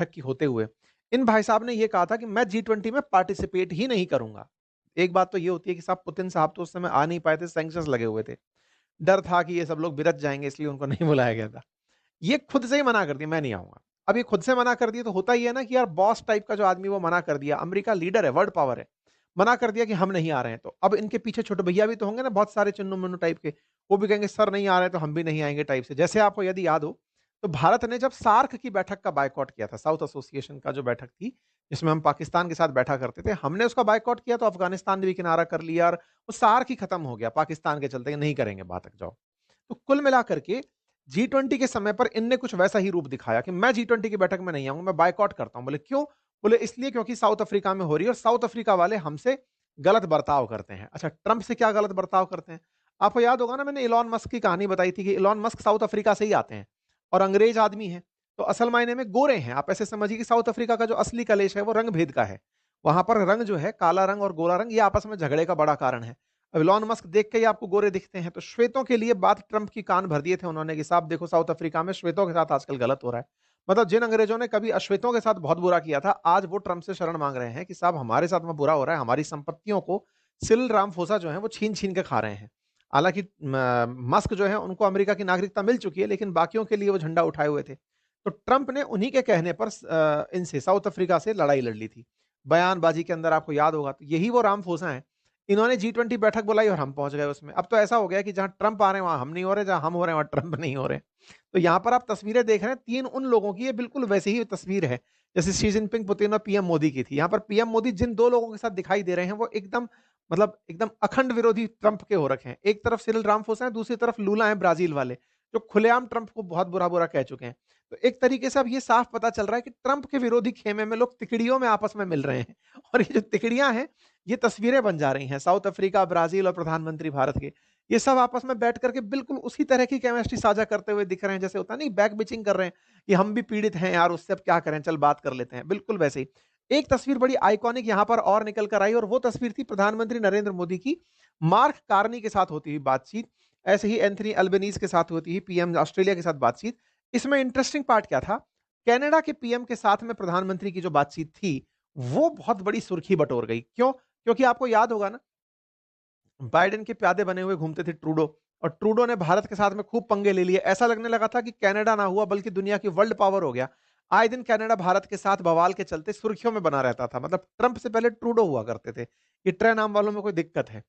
बैठक की होते हुए इन भाई साहब ने ये कहा था कि मैं G20 में पार्टिसिपेट ही नहीं करूँगा। एक बात तो ये होती है कि साहब पुतिन साहब तो उस समय आ नहीं पाए थे, सैंक्शंस लगे हुए थे। डर था कि ये सब लोग बिरच जाएँगे इसलिए उनको नहीं बुलाया गया था। ये खुद से ही मना कर दिया, मैं नहीं आऊँगा। अब ये खुद से मना कर दिया तो होता ही है ना कि यार बॉस टाइप का जो आदमी वो मना कर दिया, अमेरिका लीडर है, वर्ल्ड पावर है, मना कर दिया कि हम नहीं आ रहे हैं तो। अब इनके पीछे छोटे भैया भी तो होंगे ना बहुत सारे चुन्नू-मुन्नू टाइप के, वो भी कहेंगे सर नहीं आ रहे हैं तो हम भी नहीं आएँगे टाइप से। जैसे आपको यदि याद हो, तो भारत ने जब सार्क की बैठक का बायकॉट किया था, साउथ एसोसिएशन का जो बैठक थी, जिसमें हम पाकिस्तान के साथ बैठा करते थे, हमने उसका बायकॉट किया तो अफ़गानिस्तान ने भी किनारा कर लिया और वो सार्क ही खत्म हो गया पाकिस्तान के चलते, नहीं करेंगे बात, जाओ। तो कुल मिलाकर के G20 के समय पर इनने कुछ वैसा ही रूप दिखाया कि मैं G20 की बैठक में नहीं आऊँगा, मैं बायकॉट करता हूँ। बोले क्यों? बोले इसलिए क्योंकि साउथ अफ्रीका में हो रही है और साउथ अफ्रीका वाले हमसे गलत बर्ताव करते हैं। अच्छा, ट्रंप से क्या गलत बर्ताव करते हैं? आपको याद होगा ना मैंने इलॉन मस्क की कहानी बताई थी कि इलॉन मस्क साउथ अफ्रीका से ही आते हैं और अंग्रेज आदमी हैं, तो असल मायने में गोरे हैं। आप ऐसे समझिए कि साउथ अफ्रीका का जो असली कलेश है वो रंग भेद का है। वहाँ पर रंग जो है, काला रंग और गोरा रंग, ये आपस में झगड़े का बड़ा कारण है। अब इलॉन मस्क देख के ही आपको गोरे दिखते हैं, तो श्वेतों के लिए बात ट्रंप की कान भर दिए थे उन्होंने कि साहब देखो साउथ अफ्रीका में श्वेतों के साथ आजकल गलत हो रहा है। मतलब जिन अंग्रेजों ने कभी अश्वेतों के साथ बहुत बुरा किया था, आज वो ट्रंप से शरण मांग रहे हैं कि साहब हमारे साथ में बुरा हो रहा है, हमारी संपत्तियों को सिरिल रामाफोसा जो है वो छीन-छीन के खा रहे हैं। हालाँकि मस्क जो है उनको अमेरिका की नागरिकता मिल चुकी है, लेकिन बाकियों के लिए वो झंडा उठाए हुए थे। तो ट्रंप ने उन्हीं के कहने पर इनसे साउथ अफ्रीका से लड़ाई लड़ ली थी। बयानबाजी के अंदर आपको याद होगा, तो यही वो रामाफोसा हैं। इन्होंने G20 बैठक बुलाई और हम पहुँच गए उसमें। अब तो ऐसा हो गया है कि जहाँ ट्रंप आ रहे हैं, वहाँ हम नहीं हो रहे, जहाँ हम हो रहे हैं, वहाँ ट्रंप नहीं हो रहे। तो यहाँ पर आप तस्वीरें देख रहे हैं, 3 उन लोगों की, ये बिल्कुल वैसी ही तस्वीर है, जैसे शी जिनपिंग, पुतिन और पीएम मोदी की थी। यहाँ पर पीएम मोदी जिन 2 लोगों के साथ दिखाई दे रहे हैं, वो एकदम मतलब एकदम अखंड विरोधी ट्रंप के हो रखे हैं। एक तरफ सिरिल रामाफोसा है, दूसरी तरफ लूला हैं ब्राज़ील वाले, जो खुलेआम ट्रंप को बहुत बुरा-बुरा कह चुके हैं। तो एक तरीके से अब ये साफ पता चल रहा है कि ट्रंप के विरोधी खेमे में लोग तिकड़ियों में आपस में मिल रहे हैं और ये जो तिकड़ियाँ हैं, ये तस्वीरें बन जा रही हैं। साउथ अफ्रीका, ब्राज़ील और प्रधानमंत्री भारत के, ये सब आपस में बैठ कर के बिल्कुल उसी तरह की केमिस्ट्री साझा करते हुए दिख रहे हैं, जैसे होता नहीं बैक बिचिंग कर रहे हैं कि हम भी पीड़ित हैं यार, उससे अब क्या करें, चल बात कर लेते हैं। बिल्कुल वैसे ही। एक तस्वीर बड़ी आइकॉनिक यहाँ पर और निकल कर आई और वो तस्वीर थी प्रधानमंत्री नरेंद्र मोदी की मार्क कार्नी के साथ होती हुई बातचीत। ऐसे ही एंथनी अल्बनीज़ के साथ होती हुई पीएम ऑस्ट्रेलिया के साथ बातचीत। इसमें इंटरेस्टिंग पार्ट क्या था, कनाडा के पीएम के साथ में प्रधानमंत्री की जो बातचीत थी, वो बहुत बड़ी सुर्खी बटोर गई। क्यों? क्योंकि आपको याद होगा ना, बाइडेन के प्यादे बने हुए घूमते थे ट्रूडो और ट्रूडो ने भारत के साथ में खूब पंगे ले लिए। ऐसा लगने लगा था कि कनाडा ना हुआ बल्कि दुनिया की वर्ल्ड पावर हो गया। आए दिन कनाडा भारत के साथ बवाल के चलते सुर्खियों में बना रहता था। मतलब ट्रंप से पहले ट्रूडो हुआ करते थे कि ट्रे नाम वालों में कोई दिक्कत है।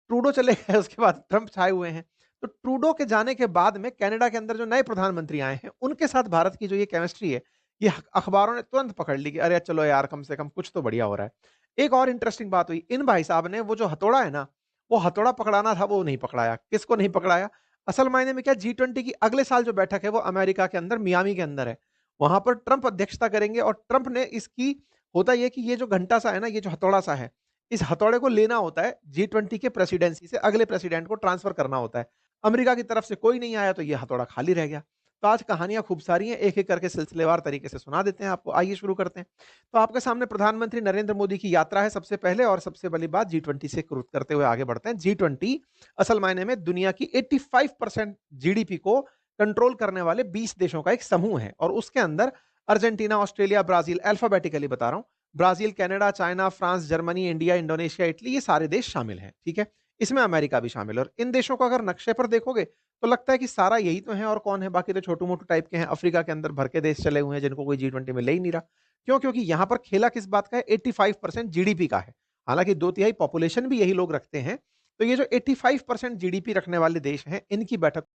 ट्रूडो चले गए, उसके बाद ट्रंप छाए हुए हैं। तो ट्रूडो के जाने के बाद में कनाडा के अंदर जो नए प्रधानमंत्री आए हैं, उनके साथ भारत की जो ये केमिस्ट्री है, ये अखबारों ने तुरंत पकड़ ली कि अरे चलो यार, कम से कम कुछ तो बढ़िया हो रहा है। एक और इंटरेस्टिंग बात हुई, इन भाई साहब ने वो जो हथौड़ा है ना, वो हथौड़ा पकड़ाना था, वो नहीं पकड़ाया। किसको नहीं पकड़ाया? असल मायने में क्या, G20 की अगले साल जो बैठक है वो अमेरिका के अंदर मियामी के अंदर है। वहाँ पर ट्रंप अध्यक्षता करेंगे और ट्रंप ने इसकी, होता ये है कि ये जो घंटा सा है ना, ये जो हथौड़ा सा है, इस हथौड़े को लेना होता है G20 के प्रेसिडेंसी से अगले प्रेसिडेंट को ट्रांसफर करना होता है। अमेरिका की तरफ से कोई नहीं आया तो ये हथौड़ा खाली रह गया। तो आज कहानियाँ खूब सारी हैं, एक-एक करके सिलसिलेवार तरीके से सुना देते हैं आपको। आइए शुरू करते हैं। तो आपके सामने प्रधानमंत्री नरेंद्र मोदी की यात्रा है सबसे पहले, और सबसे पहली बात G20 से करते हुए आगे बढ़ते हैं। G20 असल मायने में दुनिया की 85% जीडीपी को कंट्रोल करने वाले 20 देशों का एक समूह है और उसके अंदर अर्जेंटीना, ऑस्ट्रेलिया, ब्राजील, अल्फाबेटिकली बता रहा हूं, Brazil, Canada, China, France, Germany, India, Indonesia, Italy, ये सारे देश शामिल हैं। ठीक है, इसमें अमेरिका भी शामिल है। और इन देशों को अगर नक्शे पर देखोगे तो लगता है कि सारा यही तो है, और कौन है बाकी, तो छोटू मोटू टाइप के हैं। अफ्रीका के अंदर भर के देश चले हुए हैं जिनको कोई G20 में ले ही नहीं रहा। क्यों? क्योंकि यहां पर खेला किस बात का है, 85% जीडीपी का है। हालांकि 2/3 पॉपुलेशन भी यही लोग रखते हैं। तो ये जो 85% जीडीपी रखने वाले देश हैं, इनकी बैठक